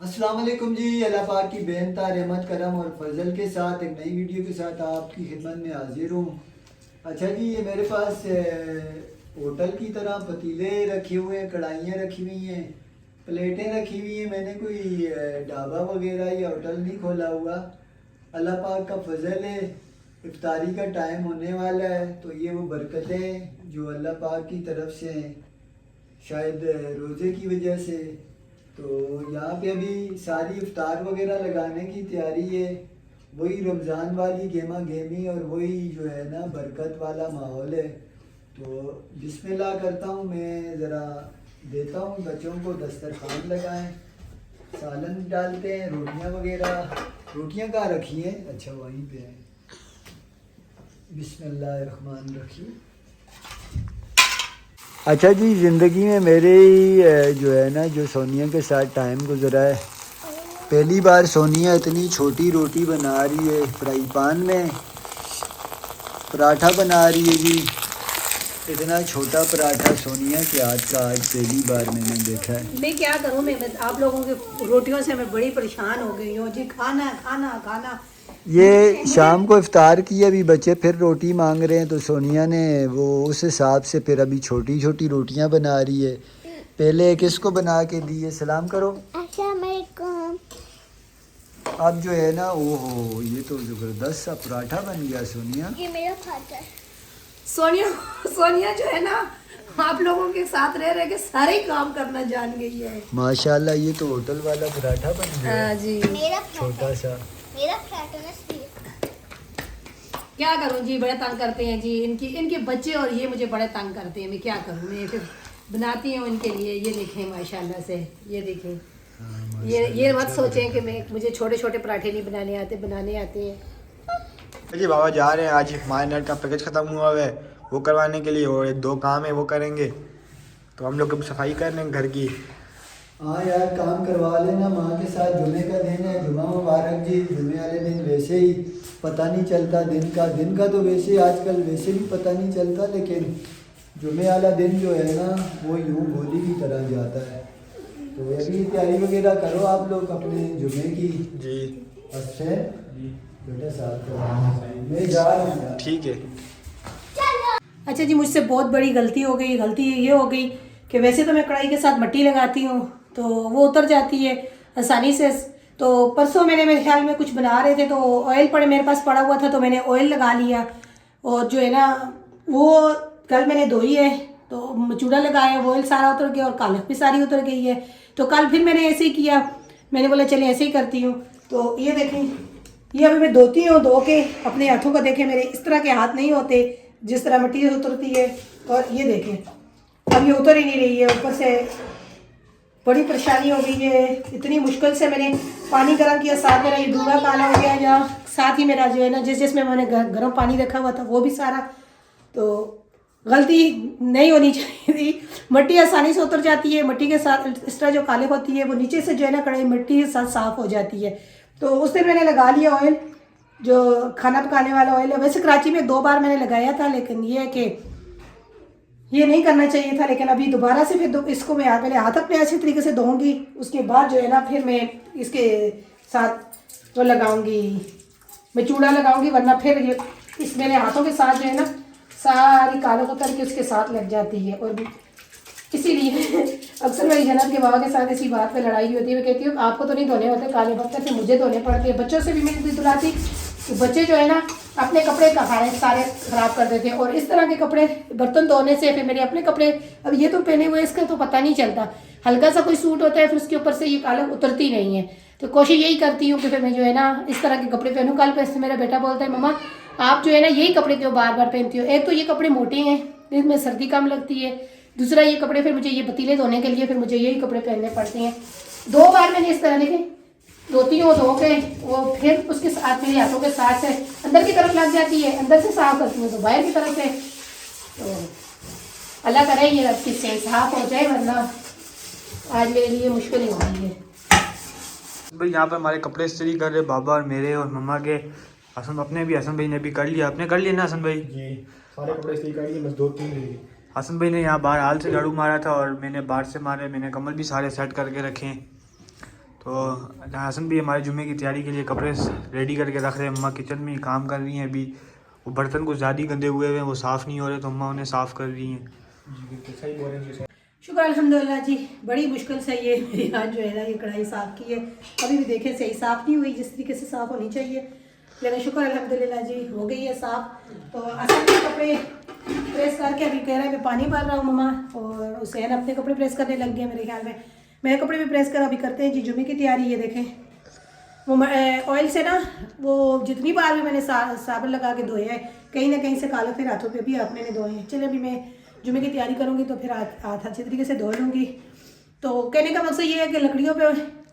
अस्सलाम वालेकुम जी। अल्लाह पाक की बेनता रहमत करम और फजल के साथ एक नई वीडियो के साथ आपकी खिदमत में हाजिर हूँ। अच्छा जी, ये मेरे पास होटल की तरह पतीले रखे हुए हैं, कढ़ाइयाँ रखी हुई हैं, प्लेटें रखी हुई हैं। मैंने कोई ढाबा वगैरह या होटल नहीं खोला हुआ। अल्लाह पाक का फजल है, इफ्तारी का टाइम होने वाला है, तो ये वो बरकतें जो अल्लाह पाक की तरफ से हैं, शायद रोज़े की वजह से। तो यहाँ पे अभी सारी इफ्तार वगैरह लगाने की तैयारी है। वही रमज़ान वाली गेमा गेमी और वही जो है ना बरकत वाला माहौल है। तो बिस्मिल्लाह करता हूँ मैं, ज़रा देता हूँ बच्चों को, दस्तरखान लगाएं, सालन डालते हैं, रोटियाँ वगैरह। रोटियाँ कहाँ रखी हैं? अच्छा वहीं पे हैं। बिस्मिल्लाहिर्रहमानिर्रहीम। अच्छा जी, ज़िंदगी में मेरे जो है ना, जो सोनिया के साथ टाइम गुजरा है, पहली बार सोनिया इतनी छोटी रोटी बना रही है, फ्राई पैन में पराठा बना रही है जी। इतना छोटा पराठा सोनिया के हाथ का आज पहली बार मैंने देखा है। मैं क्या करूं, मैं बस आप लोगों की रोटियों से मैं बड़ी परेशान हो गई हूँ जी। खाना खाना खाना। ये शाम को इफ्तार की, अभी बच्चे फिर रोटी मांग रहे हैं, तो सोनिया ने वो उस हिसाब से फिर अभी छोटी छोटी रोटियां बना रही है। पहले किसको बना के दी है? सलाम करो। अब जो है ना, ओहो, ये तो ज़बरदस्त सा पराठा बन गया सोनिया। ये मेरा खाता है। सोनिया सोनिया जो है ना, आप लोगों के साथ रह रह के सारे ही काम करना जान गई है माशाल्लाह, ये तो होटल वाला पराठा बन गया। हाँ जी। मेरा छोटा सा। मेरा फ्लैट है ना इसलिए। क्या करूं जी, बड़े तंग करते हैं जी। इनके बच्चे और ये मुझे बड़े तंग करते हैं। मैं क्या करूं, मैं फिर बनाती हूँ इनके लिए। ये देखें माशाल्लाह से, ये देखें। ये मत सोचें कि मुझे छोटे छोटे पराठे नहीं बनाने आते हैं। जी बाबा जा रहे हैं, आज हमारे नेट का पैकेज ख़त्म हुआ है, वो करवाने के लिए, और दो काम है वो करेंगे। तो हम लोग अब सफाई कर रहे हैं घर की। हाँ यार, काम करवा लेना माँ के साथ। जुमे का दिन है, जुमा मुबारक जी। जुमे वाले दिन वैसे ही पता नहीं चलता दिन का तो वैसे आजकल वैसे भी पता नहीं चलता, लेकिन जुमे वाला दिन जो है ना, वो यूँ गोली की तरह जाता है। तो अभी तैयारी वगैरह करो आप लोग अपने जुमे की। जी अच्छे बेटा साथ मैं जा रहा हूँ। ठीक है। अच्छा जी, मुझसे बहुत बड़ी गलती हो गई। गलती ये हो गई कि वैसे तो मैं कढ़ाई के साथ मट्टी लगाती हूँ तो वो उतर जाती है आसानी से। तो परसों मेरे ख्याल में कुछ बना रहे थे, तो ऑयल पड़े मेरे पास पड़ा हुआ था, तो मैंने ऑयल लगा लिया। और जो है ना, वो कल मैंने धोई है, तो मचूड़ा लगाया, वो ऑयल सारा उतर गया और कालख भी सारी उतर गई है। तो कल फिर मैंने ऐसे ही किया। मैंने बोला चले ऐसे ही करती हूँ। तो ये देखें, ये अभी मैं धोती हूँ, धो के अपने हाथों को देखें, मेरे इस तरह के हाथ नहीं होते जिस तरह मिट्टी उतरती है। और ये देखें, अब ये उतर ही नहीं रही है। ऊपर से बड़ी परेशानी हो गई है। इतनी मुश्किल से मैंने पानी गर्म किया, साथ मेरा ये दूल्हा काला हो गया, या साथ ही मेरा जो है ना, जिसमें मैंने गर्म पानी रखा हुआ था वो भी सारा। तो गलती नहीं होनी चाहिए थी। मिट्टी आसानी से उतर जाती है। मिट्टी के साथ इस तरह जो काले होती है, वो नीचे से जो है ना कढ़ाई मिट्टी के साथ साफ हो जाती है। तो उस दिन मैंने लगा लिया ऑयल, जो खाना पकाने वाला ऑयल है। वैसे कराची में 2 बार मैंने लगाया था, लेकिन ये है कि ये नहीं करना चाहिए था। लेकिन अभी दोबारा से फिर इसको मैं पहले हाथ अपने अच्छे तरीके से धोऊंगी, उसके बाद जो है ना फिर मैं इसके साथ वो लगाऊंगी, मैं चूड़ा लगाऊंगी। वरना फिर ये इस मेरे हाथों के साथ जो है ना सारी कालों उतर के उसके साथ लग जाती है। और इसीलिए अक्सर मेरी जन्नत के बाबा के साथ इसी बात पे लड़ाई होती है। मैं कहती हूँ आपको तो नहीं धोने होते काले बर्तन, फिर मुझे धोने पड़ते हैं। बच्चों से भी मैं धुलाती कि बच्चे जो है ना अपने कपड़े सारे ख़राब कर देते हैं। और इस तरह के कपड़े बर्तन धोने से फिर मेरे अपने कपड़े, अब ये तो पहने हुए इसका तो पता नहीं चलता, हल्का सा कोई सूट होता है फिर उसके ऊपर से ये कालक उतरती नहीं है। तो कोशिश यही करती हूँ कि फिर मैं जो है ना इस तरह के कपड़े पहनूँ। कल पे मेरा बेटा बोलता है मम्मा आप जो है ना यही कपड़े क्यों बार बार पहनती हो? एक तो ये कपड़े मोटे हैं, इसमें सर्दी कम लगती है, दूसरा ये कपड़े फिर मुझे ये पतीले धोने के लिए फिर मुझे यही कपड़े पहनने पड़ते हैं। 2 बार मैंने इस तरह देखे धोती हूँ, धो के वो फिर उसके साथ मेरे हाथों के साथ से अंदर की तरफ लग जाती है, अंदर से साफ करती हूँ तो बाहर की तरफ से। तो अल्लाह करे ये रब की से साफ हो जाए, वरना आज मेरे लिए मुश्किल ही हो गई है। भाई यहाँ पर हमारे कपड़े इस्त्री कर रहे बाबा और मेरे और मम्मा के। हसन अपने भी, हसन भाई ने भी कर लिया। आपने कर लिया ना हसन भाई? जी, सारे कपड़े इस्त्री कर लिए, बस 2-3 रह गए। हसन भाई ने यहाँ बाहर हाल से झाड़ू मारा था और मैंने बाहर से मारे। मैंने कमल भी सारे सेट करके रखे हैं। तो हसन भी हमारे जुम्मे की तैयारी के लिए कपड़े रेडी करके रख रहे हैं। अम्मा किचन में काम कर रही हैं अभी। वो बर्तन कुछ ज़्यादा ही गंदे हुए हैं, वो साफ़ नहीं हो रहे, तो अम्मा उन्हें साफ़ कर रही हैं। जी बिल्कुल सही बोल रहे हैं। शुक्र अल्हम्दुलिल्लाह जी, बड़ी मुश्किल से ये मेरी आज जो है ना ये कढ़ाई साफ़ की है। अभी भी देखें सही साफ़ नहीं हुई जिस तरीके से साफ़ होनी चाहिए, लेकिन शुक्र अल्हम्दुलिल्लाह जी हो गई है साफ़। तो असल में कपड़े प्रेस करके अभी कह रहा है मैं पानी भर रहा हूँ मम्मा, और हुसैन अपने कपड़े प्रेस करने लग गए मेरे ख्याल में। मेरे कपड़े भी प्रेस कर अभी करते हैं जी। जुम्मे की तैयारी ये देखें, वो ऑयल से ना वो जितनी बार भी मैंने साबुन लगा के धोए हैं, कहीं ना कहीं से काले फिर हाथों पे भी आप मैंने धोए हैं। चलिए अभी मैं जुम्मे की तैयारी करूँगी तो फिर हाथ अच्छे तरीके से धो लूँगी। तो कहने का मकसद ये है कि लकड़ियों पे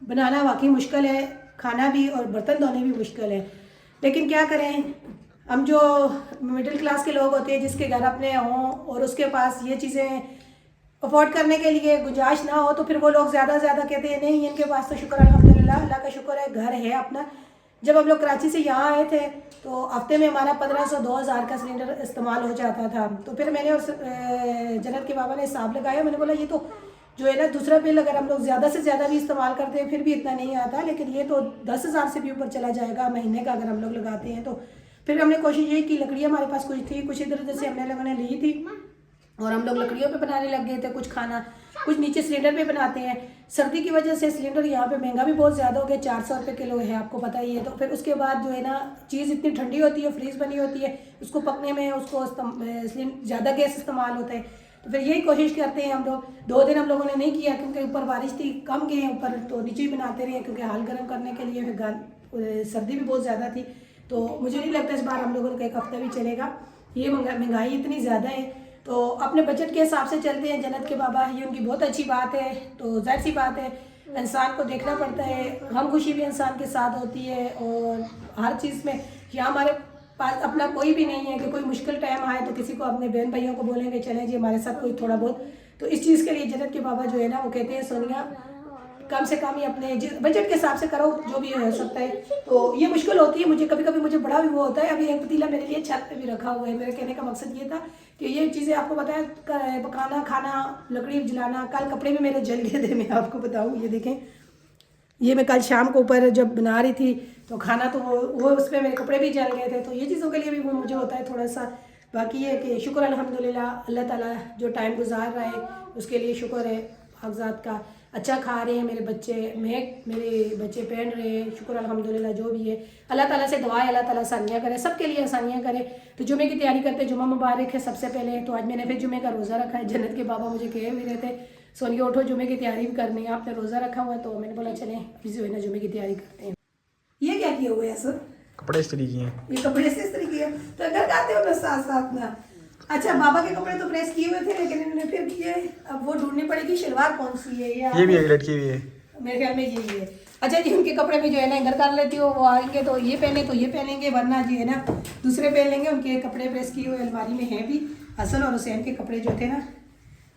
बनाना वाकई मुश्किल है, खाना भी और बर्तन धोने भी मुश्किल है, लेकिन क्या करें, हम जो मिडिल क्लास के लोग होते हैं जिसके घर अपने हों और उसके पास ये चीज़ें अफोर्ड करने के लिए गुंजाइश ना हो, तो फिर वो लोग ज़्यादा से ज़्यादा कहते हैं नहीं इनके पास तो शुक्र अल्हम्दुलिल्लाह, अल्लाह का शुक्र है घर है अपना। जब हम लोग कराची से यहाँ आए थे तो हफ्ते में हमारा 1500-2000 का सिलेंडर इस्तेमाल हो जाता था। तो फिर मैंने और जन्नत के बाबा ने हिसाब लगाया, मैंने बोला ये तो जो है ना दूसरा बिल अगर हम लोग ज़्यादा से ज़्यादा भी इस्तेमाल करते हैं फिर भी इतना नहीं आता, लेकिन ये तो 10,000 से भी ऊपर चला जाएगा महीने का अगर हम लोग लगाते हैं। तो फिर हमने कोशिश यही की, लकड़ियाँ हमारे पास कुछ थी, कुछ इधर उधर से हमने लोगों ने ली थी और हम लोग लकड़ियों पे बनाने लग गए थे कुछ खाना, कुछ नीचे सिलेंडर पे बनाते हैं। सर्दी की वजह से सिलेंडर यहाँ पे महंगा भी बहुत ज़्यादा हो गया, 400 रुपये किलो है, आपको पता ही है। तो फिर उसके बाद जो है ना चीज़ इतनी ठंडी होती है, फ्रीज बनी होती है, उसको पकने में उसको ज़्यादा गैस इस्तेमाल होता है। तो फिर यही कोशिश करते हैं हम लोग। 2 दिन हम लोगों ने नहीं किया क्योंकि ऊपर बारिश थी, कम गए ऊपर, तो नीचे ही बनाते रहे क्योंकि हाल गर्म करने के लिए फिर सर्दी भी बहुत ज़्यादा थी। तो मुझे नहीं लगता इस बार हम लोगों का 1 हफ्ता भी चलेगा, ये महंगाई इतनी ज़्यादा है। तो अपने बजट के हिसाब से चलते हैं जन्नत के बाबा, ये उनकी बहुत अच्छी बात है। तो जाहिर सी बात है इंसान को देखना पड़ता है, हम खुशी भी इंसान के साथ होती है और हर चीज़ में। यहाँ हमारे पास अपना कोई भी नहीं है कि कोई मुश्किल टाइम आए तो किसी को अपने बहन भाइयों को बोलेंगे चलें जी हमारे साथ कोई थोड़ा बहुत। तो इस चीज़ के लिए जन्नत के बाबा जो है ना वो कहते हैं सोनिया कम से कम ही अपने बजट के हिसाब से करो जो भी हो सकता है। तो ये मुश्किल होती है, मुझे कभी कभी मुझे बड़ा भी वो होता है। अभी एक पतीला मेरे लिए छत पे भी रखा हुआ है। मेरे कहने का मकसद ये था कि ये चीज़ें आपको बताया, पकाना खाना लकड़ी जलाना। कल कपड़े भी मेरे जल गए थे, मैं आपको बताऊँ, ये देखें, ये मैं कल शाम को ऊपर जब बना रही थी तो खाना तो वो उस पर मेरे कपड़े भी जल गए थे। तो ये चीज़ों के लिए भी वो मुझे होता है थोड़ा सा। बाकी ये कि शुक्र अल्हम्दुलिल्लाह, अल्लाह ताला जो टाइम गुजार रहा है उसके लिए शुक्र है। कागजात का अच्छा खा रहे हैं मेरे बच्चे, मेरे बच्चे पहन रहे हैं, शुक्र अल्हम्दुलिल्लाह। जो भी है अल्लाह ताला से दुआ है, अल्लाह ताला आसानियाँ करे, सबके लिए आसानियाँ करे। तो जुमे की तैयारी करते, जुम्मा मुबारक है सबसे पहले। तो आज मैंने फिर जुमे का रोज़ा रखा है। जन्नत के बाबा मुझे कहे हुए थे सोनिया उठो जुमे की तैयारी भी करनी है, आपने रोज़ा रखा हुआ। तो मैंने बोला चलें अभी जो है ना जुमे की तैयारी करते हैं। ये क्या किया हुआ है सर? कपड़े इस तरीके हैं, ये कपड़े से इस तरीके हैं तो घर आते हो ना साथ साथ ना। अच्छा, बाबा के कपड़े तो प्रेस किए हुए थे लेकिन इन्होंने फिर किए, अब वो ढूंढनी पड़ेगी शलवार कौन सी है। ये भी एक लटकी हुई है मेरे ख्याल में यही है। अच्छा जी, उनके कपड़े में जो है ना घर कर लेती हो, वो आएंगे तो ये पहने तो ये पहनेंगे, वरना जी है ना दूसरे पहन लेंगे। उनके कपड़े प्रेस किए हुए अलमारी में हैं भी। हसन और हुसैन के कपड़े जो थे ना,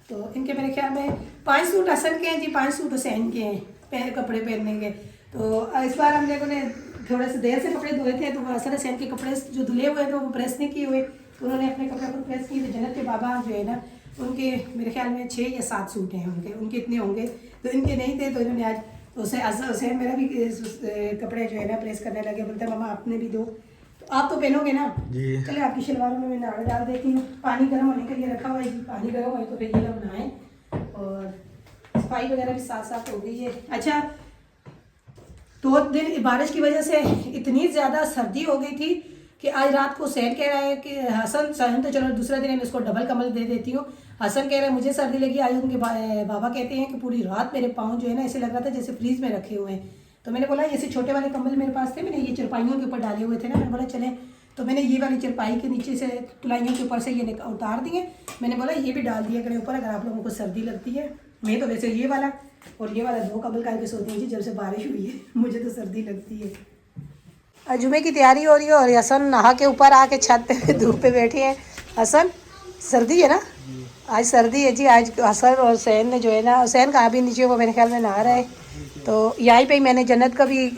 तो इनके मेरे ख्याल में 5 सूट हसन के हैं जी, 5 सूट हुसैन के हैं कपड़े पहनने के। तो इस बार हम लोगों ने थोड़े से देर से कपड़े धोए थे, तो हसन हुसैन के कपड़े जो धुले हुए थे वो प्रेस नहीं किए हुए, तो उन्होंने अपने कपड़े को प्रेस किए। तो जन्नत के बाबा जो है ना उनके मेरे ख्याल में 6 या 7 सूट हैं उनके इतने होंगे, तो इनके नहीं थे। तो इन्होंने आज हुसैन मेरा भी कपड़े जो है ना प्रेस करने लगे, बोलते मामा आपने भी दो। तो आप तो पहनोगे ना जी? चले आपकी शलवारों में मैं नाड़ डाल देती हूँ। पानी गर्म होने के लिए रखा हुआ है जी, पानी गर्म हो तो फिर ये लोग नहाएं। और सफाई वगैरह भी साथ साथ हो गई है। अच्छा, 2 दिन बारिश की वजह से इतनी ज़्यादा सर्दी हो गई थी कि आज रात को हुसैन कह रहा है कि हसन तो चलो दूसरा दिन मैं इसको डबल कंबल दे देती हूँ। हसन कह रहे हैं मुझे सर्दी लगी। आज उनके बाबा कहते हैं कि पूरी रात मेरे पाँव जो है ना ऐसे लग रहा था जैसे फ्रीज में रखे हुए हैं। तो मैंने बोला ऐसे छोटे वाले कंबल मेरे पास थे, मैंने ये चरपाइयों के ऊपर डाले हुए थे ना, मैंने बोला चलें। तो मैंने ये वाली चरपाई के नीचे से तुलाइयों के ऊपर से ये उतार दिए। मैंने बोला ये भी डाल दिया करें ऊपर अगर आप लोगों को सर्दी लगती है। मैं तो वैसे ये वाला और ये वाला 2 कंबल करके सोती हूँ जी, जब से बारिश हुई है मुझे तो सर्दी लगती है। जुमे की तैयारी हो रही है और हसन नहा के ऊपर आके छत पे धूप पे बैठे हैं। हसन सर्दी है ना, आज सर्दी है जी। आज हसन और हुसैन ने जो है ना, हुसैन कहाँ भी नीचे वो मेरे ख्याल में नहा रहा है। तो यहीं पे ही मैंने जन्नत का भी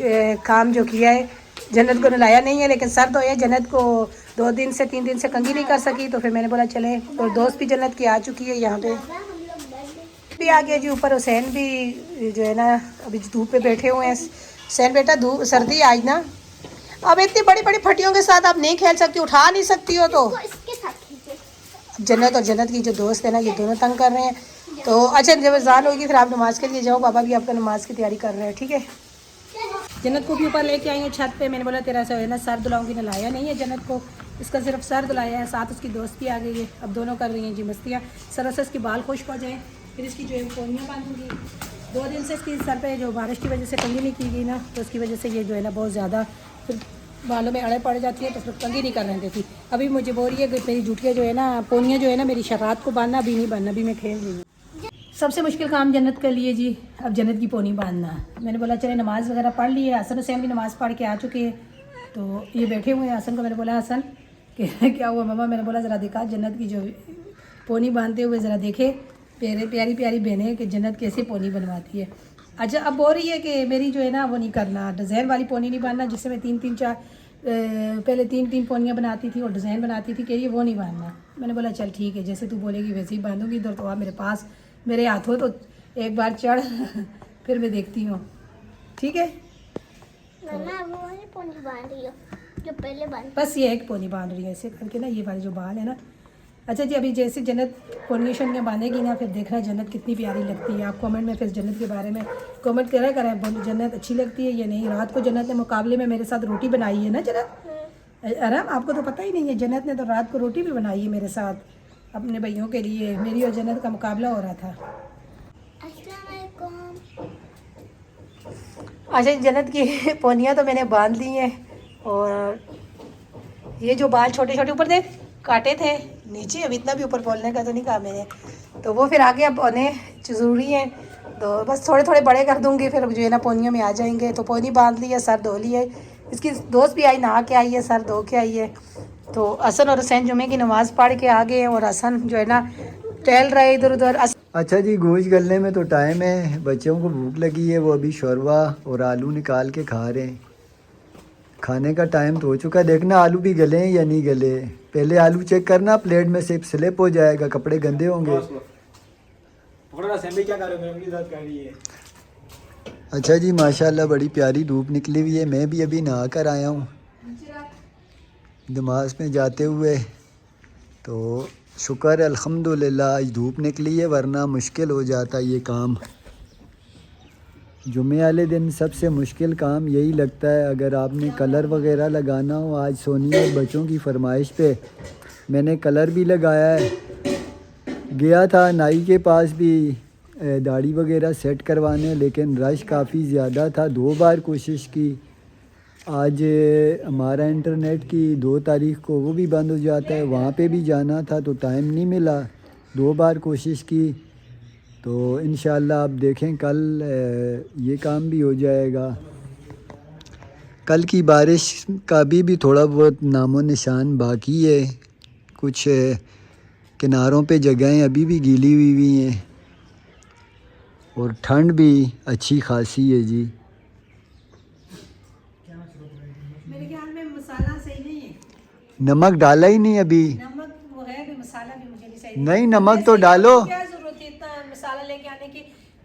काम जो किया है, जन्नत को नलाया नहीं है लेकिन सर तो है। जन्नत को 2 दिन से 3 दिन से कंघी नहीं कर सकी, तो फिर मैंने बोला चले। और दोस्त भी जन्नत की आ चुकी है यहाँ पे। भी आ गया जी ऊपर। हुसैन भी जो है ना अभी धूप पे बैठे हुए हैं। हुसैन बेटा धूप सर्दी आज ना, अब इतनी बड़ी बड़ी फटियों के साथ आप नहीं खेल सकती, उठा नहीं सकती हो तो। तो इसके साथ खींचे। जन्नत और जन्नत की जो दोस्त है ना ये दोनों तंग कर रहे हैं। तो अच्छा जब अज़ान होगी फिर आप नमाज़ के लिए जाओ, पापा भी आपका नमाज की तैयारी कर रहे हैं, ठीक है। जन्नत को भी ऊपर लेके आई हूँ छत पे। मैंने बोला तेरा है ना सर धुलाऊंगी, नलाया नहीं है जन्नत को, इसका सिर्फ सर धुलाया है। साथ उसकी दोस्त भी आ गई है, अब दोनों कर रही हैं जी मस्तियाँ। सर से इसके बाल खुश्क हो जाए, फिर इसकी जो है पोनियाँ बांधूंगी। 2 दिन से इसकी सर पे जो बारिश की वजह से कंघी नहीं की गई ना, तो उसकी वजह से ये जो है ना बहुत ज़्यादा फिर बालों में अड़े पड़ जाती है, तो फिर कंघी नहीं कर रहे देती। अभी मुझे बोल रही है कि मेरी जूठियाँ जो है ना पोनियाँ जो है ना मेरी शरात को बांधना, अभी नहीं बांधना, अभी मैं खेल रही हूँ। सबसे मुश्किल काम जन्नत के लिए जी अब जन्नत की पोनी बांधना। मैंने बोला चले नमाज़ वगैरह पढ़ ली है, हसन हुसैन भी नमाज़ पढ़ के आ चुके हैं, तो ये बैठे हुए हैं। हसन को मैंने बोला हसन कि क्या हुआ मम्मा, मैंने बोला ज़रा देखा जन्नत की जो पोनी बांधते हुए ज़रा देखे प्यारी प्यारी प्यारी बहनें कि जन्नत कैसे पोनी बनवाती है। अच्छा अब बोल रही है कि मेरी जो है ना वो नहीं करना, डिज़ाइन वाली पोनी नहीं बांधना जिससे मैं 3-3-4 पहले 3-3 पोनियाँ बनाती थी और डिज़ाइन बनाती थी, कह रही वो नहीं बांधना। मैंने बोला चल ठीक है, जैसे तू बोलेगी वैसे ही बांधूंगी। इधर तो आप मेरे पास मेरे हाथों तो एक बार चढ़ फिर मैं देखती हूँ, ठीक है। मम्मा वो वाली पोनी बांध रही हो जो पहले बांध। बस ये एक पोनी बांध रही है ऐसे करके ना, ये वाले जो बाल है ना। अच्छा जी अभी जैसे जन्नत पोनियाँ शोनियाँ बांधेगी ना, फिर देखना जन्नत कितनी प्यारी लगती है। आप कमेंट में फिर जन्नत के बारे में कमेंट करा करें जन्नत अच्छी लगती है या नहीं। रात को जन्नत ने मुकाबले में मेरे साथ रोटी बनाई है ना जन्नत। आराम आपको तो पता ही नहीं है, जन्नत ने तो रात को रोटी भी बनाई है मेरे साथ अपने भैयों के लिए। मेरी और जन्नत का मुकाबला हो रहा था। अस्सलाम वालेकुम। अच्छा जन्नत की पोनियाँ तो मैंने बांध ली हैं, और ये जो बाल छोटे छोटे ऊपर देख काटे थे नीचे, अब इतना भी ऊपर बोलने का तो नहीं कहा मैंने, तो वो फिर आगे अब होने ज़रूरी हैं, तो बस थोड़े थोड़े बड़े कर दूँगी, फिर जो है ना पोनियों में आ जाएंगे। तो पोनी बांध ली है, सर धो ली है। इसकी दोस्त भी आई नहा के आई है, सर धो के आई है। तो हसन और हुसैन जुमे की नमाज़ पढ़ के आ गए हैं, और हसन जो है ना टहल रहे इधर उधर। अच्छा जी गोश्त गलने में तो टाइम है, बच्चों को भूख लगी है, वो अभी शोरबा और आलू निकाल के खा रहे हैं। खाने का टाइम तो हो चुका है, देखना आलू भी गले हैं या नहीं गले। पहले आलू चेक करना, प्लेट में से स्लिप हो जाएगा, कपड़े गंदे होंगे। पकड़ा सैंडी क्या कर रहे हो, मेरी उंगली दर्द कर रही है। अच्छा जी माशाल्लाह बड़ी प्यारी धूप निकली हुई है। मैं भी अभी नहा कर आया हूँ नमाज में जाते हुए, तो शुक्र अल्हम्दुलिल्लाह आज धूप निकली है, वरना मुश्किल हो जाता ये काम। जुमे वाले दिन सबसे मुश्किल काम यही लगता है। अगर आपने कलर वगैरह लगाना हो, आज सोनिया और बच्चों की फरमाइश पे मैंने कलर भी लगाया है। गया था नाई के पास भी दाढ़ी वगैरह सेट करवाने, लेकिन रश काफ़ी ज़्यादा था। 2 बार कोशिश की। आज हमारा इंटरनेट की 2 तारीख को वो भी बंद हो जाता है, वहाँ पे भी जाना था तो टाइम नहीं मिला। 2 बार कोशिश की, तो इंशाल्लाह आप देखें कल ये काम भी हो जाएगा। कल की बारिश का भी थोड़ा बहुत नामो निशान बाकी है। कुछ किनारों पे जगहें अभी भी गीली हुई हैं, और ठंड भी अच्छी खासी है जी। मेरे ख्याल में मसाला सही नहीं है, नमक डाला ही नहीं अभी। नमक वो है भी, मसाला भी मुझे नहीं सही। नहीं नमक तो डालो। क्या जरूरत है इतना मसाला लेके आने की?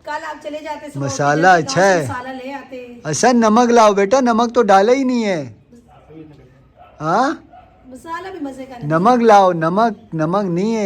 कल आप चले जाते सुबह मसाला उठ के अच्छा है। मसाला ले आते। असन नमक लाओ बेटा, नमक तो डाला ही नहीं है। हाँ मसाला भी मजे का नहीं। नमक लाओ, नमक नहीं है।